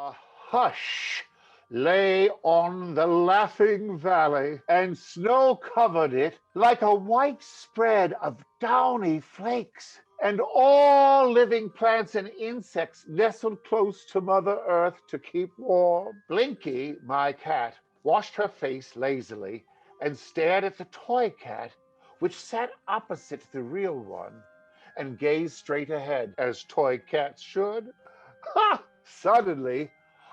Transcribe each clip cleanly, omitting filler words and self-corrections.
A hush lay on the laughing valley, and snow covered it like a white spread of downy flakes. And all living plants and insects nestled close to Mother Earth to keep warm. Blinky, my cat, washed her face lazily and stared at the toy cat, which sat opposite the real one, and gazed straight ahead, as toy cats should. Ha! Suddenly,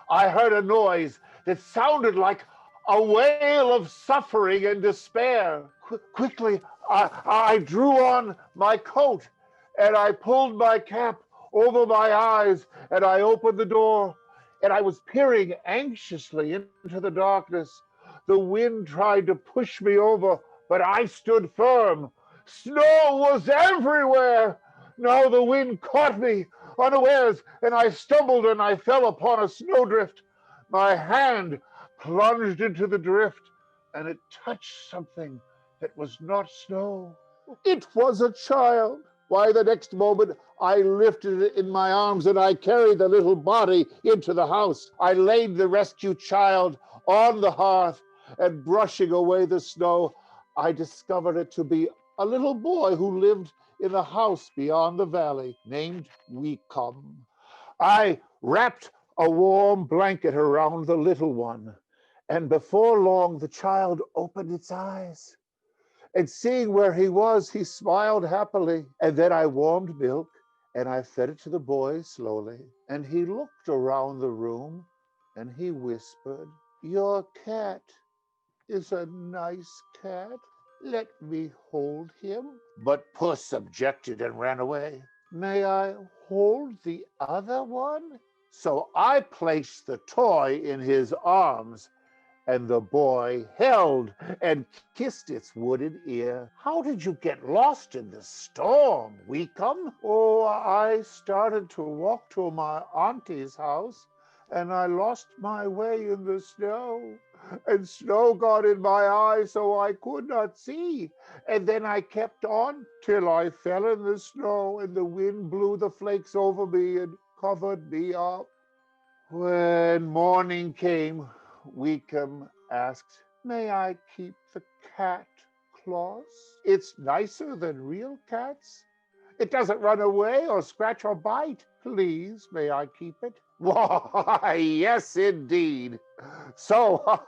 I heard a noise that sounded like a wail of suffering and despair. Quickly, I drew on my coat and I pulled my cap over my eyes and I opened the door and I was peering anxiously into the darkness. The wind tried to push me over, but I stood firm. Snow was everywhere. Now the wind caught me unawares, and I stumbled and I fell upon a snowdrift. My hand plunged into the drift, and it touched something that was not snow. It was a child. Why, the next moment, I lifted it in my arms and I carried the little body into the house. I laid the rescued child on the hearth, and brushing away the snow, I discovered it to be a little boy who lived in the house beyond the valley, named Weecum. I wrapped a warm blanket around the little one, and before long the child opened its eyes. And seeing where he was, he smiled happily. And then I warmed milk, and I fed it to the boy slowly. And he looked around the room, and he whispered, "Your cat is a nice cat. Let me hold him." But Puss objected and ran away. "May I hold the other one?" So I placed the toy in his arms, and the boy held and kissed its wooden ear. "How did you get lost in the storm, Weecum?" "Oh, I started to walk to my auntie's house, and I lost my way in the snow. And snow got in my eyes so I could not see. And then I kept on till I fell in the snow, and the wind blew the flakes over me and covered me up." When morning came, Weecum asked, "May I keep the cat, Claus? It's nicer than real cats. It doesn't run away or scratch or bite. Please, may I keep it?" "Why, yes, indeed." So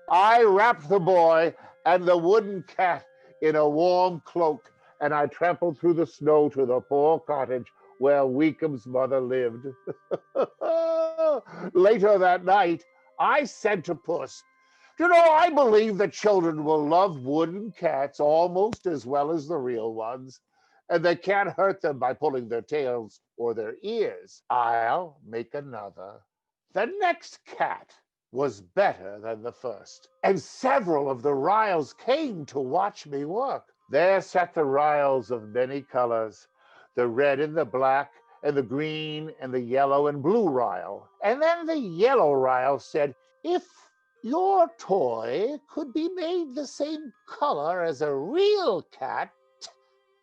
I wrapped the boy and the wooden cat in a warm cloak, and I trampled through the snow to the poor cottage where Weecum's mother lived. Later that night, I said to Puss, "You know, I believe that children will love wooden cats almost as well as the real ones, and they can't hurt them by pulling their tails or their ears. I'll make another." The next cat was better than the first, and several of the Ryls came to watch me work. There sat the Ryls of many colors, the red and the black, and the green and the yellow and blue Ryle. And then the yellow Ryle said, "If your toy could be made the same color as a real cat,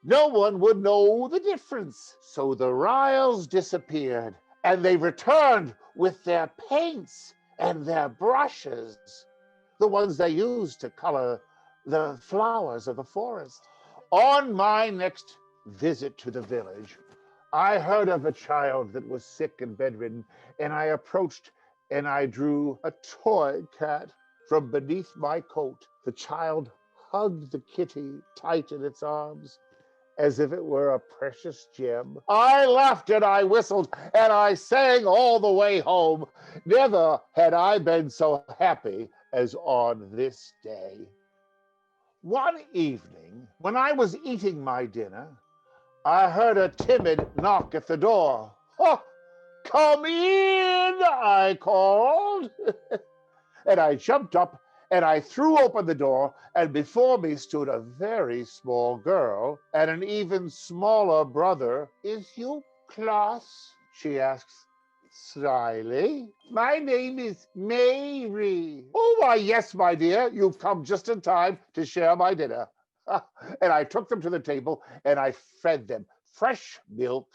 no one would know the difference." So the Ryls disappeared, and they returned with their paints and their brushes, the ones they used to color the flowers of the forest. On my next visit to the village, I heard of a child that was sick and bedridden, and I approached and I drew a toy cat from beneath my coat. The child hugged the kitty tight in its arms, as if it were a precious gem. I laughed and I whistled and I sang all the way home. Never had I been so happy as on this day. One evening, when I was eating my dinner, I heard a timid knock at the door. "Oh, come in," I called. And I jumped up and I threw open the door, and before me stood a very small girl and an even smaller brother. "Is you Claus?" she asks slyly. "My name is Mary." "Oh, why, yes, my dear. You've come just in time to share my dinner." And I took them to the table and I fed them fresh milk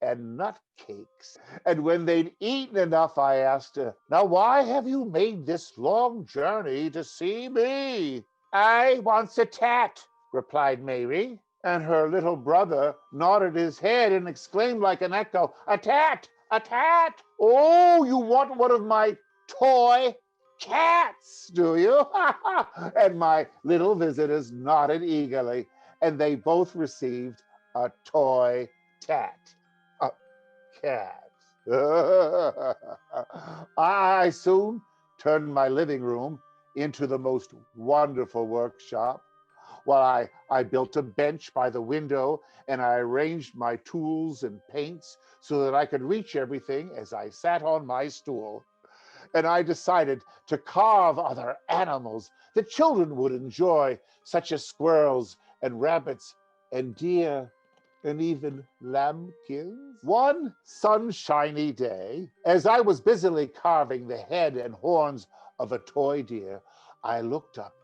and nut cakes. And when they'd eaten enough, I asked her, "Now, why have you made this long journey to see me?" "I wants a tat," replied Mary. And her little brother nodded his head and exclaimed like an echo, "A tat! A tat! Oh, you want one of my toy cats, do you?" And my little visitors nodded eagerly, and they both received a toy tat. A cat. I soon turned my living room into the most wonderful workshop. Well, I built a bench by the window, and I arranged my tools and paints so that I could reach everything as I sat on my stool. And I decided to carve other animals that children would enjoy, such as squirrels and rabbits and deer and even lambkins. One sunshiny day, as I was busily carving the head and horns of a toy deer, I looked up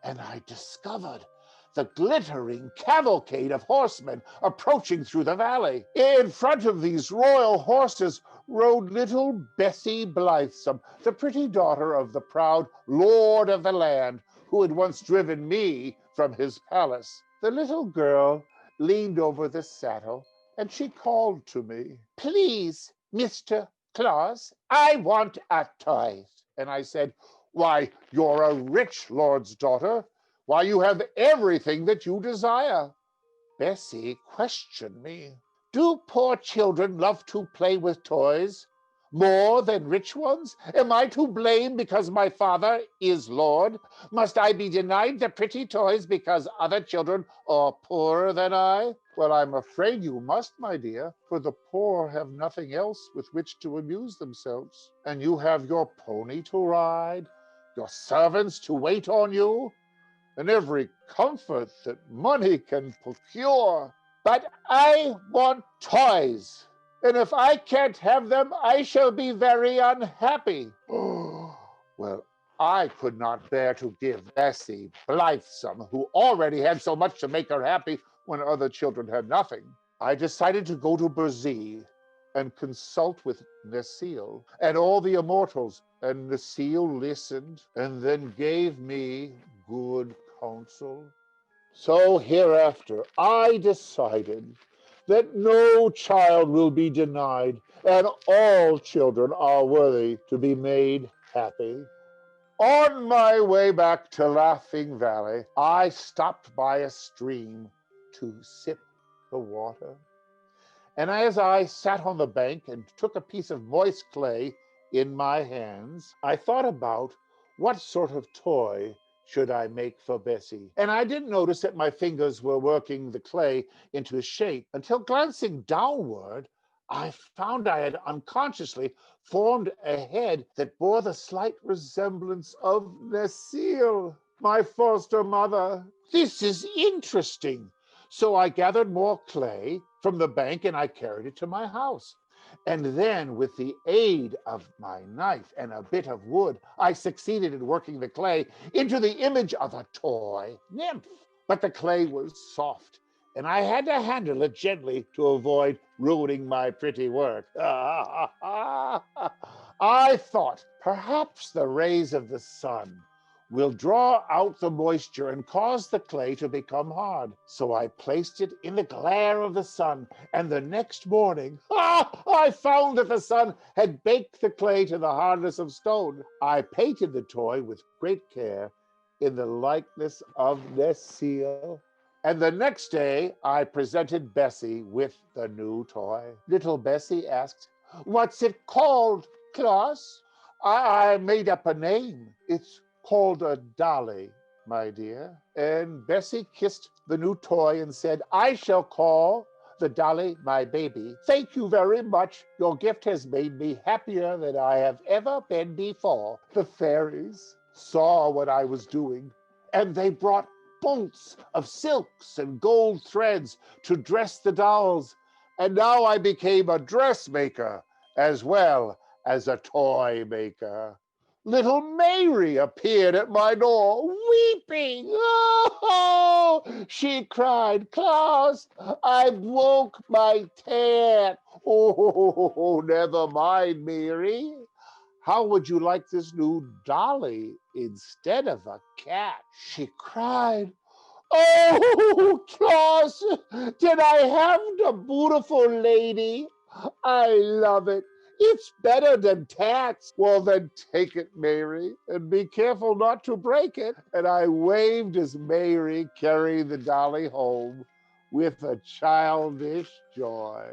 and I discovered the glittering cavalcade of horsemen approaching through the valley. In front of these royal horses rode little Bessie Blithesome, the pretty daughter of the proud lord of the land who had once driven me from his palace. The little girl leaned over the saddle and she called to me, "Please, Mr. Claus, I want a toy." And I said, "Why, you're a rich lord's daughter. Why, you have everything that you desire." Bessie questioned me. "Do poor children love to play with toys more than rich ones? Am I to blame because my father is lord? Must I be denied the pretty toys because other children are poorer than I?" "Well, I'm afraid you must, my dear, for the poor have nothing else with which to amuse themselves. And you have your pony to ride, your servants to wait on you, and every comfort that money can procure." "But I want toys, and if I can't have them, I shall be very unhappy." Well, I could not bear to give Bessie Blithesome, who already had so much to make her happy when other children had nothing. I decided to go to Brazil and consult with Necile and all the immortals, and Necile listened and then gave me good counsel. So hereafter I decided that no child will be denied, and all children are worthy to be made happy. On my way back to Laughing Valley, I stopped by a stream to sip the water. And as I sat on the bank and took a piece of moist clay in my hands, I thought about what sort of toy should I make for Bessie. And I didn't notice that my fingers were working the clay into shape until, glancing downward, I found I had unconsciously formed a head that bore the slight resemblance of Necile, my foster mother. This is interesting. So I gathered more clay from the bank and I carried it to my house. And then, with the aid of my knife and a bit of wood, I succeeded in working the clay into the image of a toy nymph. But the clay was soft, and I had to handle it gently to avoid ruining my pretty work. I thought perhaps the rays of the sun will draw out the moisture and cause the clay to become hard. So I placed it in the glare of the sun, and the next morning, I found that the sun had baked the clay to the hardness of stone. I painted the toy with great care in the likeness of Necile. And the next day, I presented Bessie with the new toy. Little Bessie asked, "What's it called, Claus?" I made up a name. "It's called a dolly, my dear." And Bessie kissed the new toy and said, "I shall call the dolly my baby. Thank you very much. Your gift has made me happier than I have ever been before." The fairies saw what I was doing, and they brought bolts of silks and gold threads to dress the dolls. And now I became a dressmaker as well as a toy maker. little Mary appeared at my door, weeping. Oh, she cried, Claus, I broke my tat. Oh, never mind, Mary. How would you like this new dolly instead of a cat? She cried. Oh, Claus, did I have the beautiful lady? I love it. It's better than tats. Well, then take it, Mary, and be careful not to break it. And I waved as Mary carried the dolly home with a childish joy.